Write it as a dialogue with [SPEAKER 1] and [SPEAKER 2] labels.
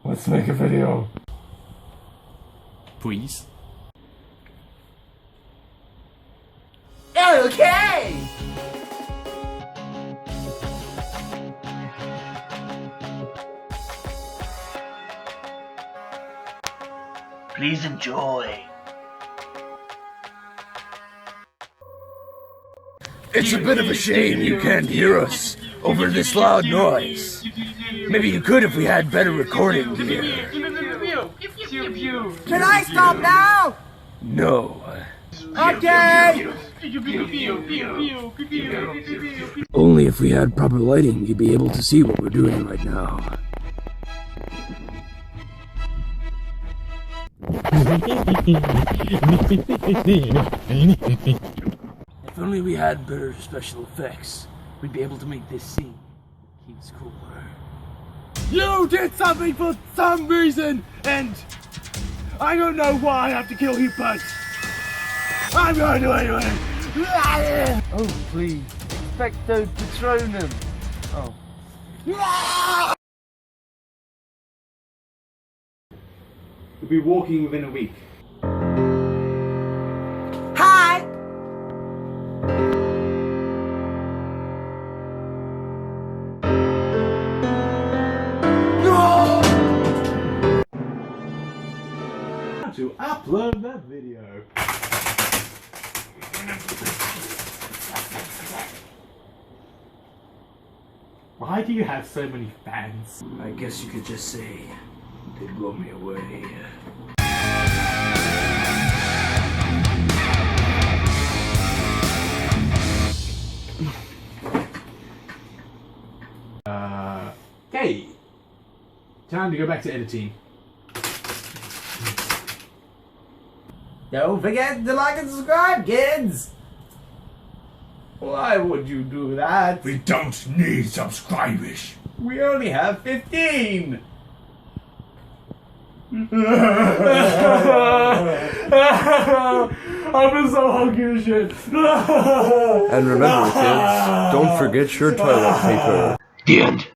[SPEAKER 1] Let's make a video.
[SPEAKER 2] Please.
[SPEAKER 3] Okay! Please enjoy.
[SPEAKER 1] It's a bit of a shame you can't hear us over this loud noise. Maybe you could if we had better recording gear.
[SPEAKER 3] Can I stop now?
[SPEAKER 1] No.
[SPEAKER 3] Okay!
[SPEAKER 1] Only if we had proper lighting, you'd be able to see what we're doing right now. If only we had better special effects, we'd be able to make this scene keeps cooler.
[SPEAKER 2] You did something for some reason, and I don't know why I have to kill you, but I'm going to anyway.
[SPEAKER 3] Oh, please. Expecto Patronum. Oh.
[SPEAKER 2] We'll be walking within a week.
[SPEAKER 3] Hi!
[SPEAKER 2] To upload that video. Why do you have so many fans?
[SPEAKER 1] I guess you could just say they blow me away.
[SPEAKER 2] Okay. Time to go back to editing.
[SPEAKER 3] Don't forget to like and subscribe, kids!
[SPEAKER 2] Why would you do that?
[SPEAKER 1] We don't need subscribers.
[SPEAKER 2] We only have 15! I've been so hungry and shit.
[SPEAKER 1] And remember, kids, don't forget your toilet paper.
[SPEAKER 3] The end.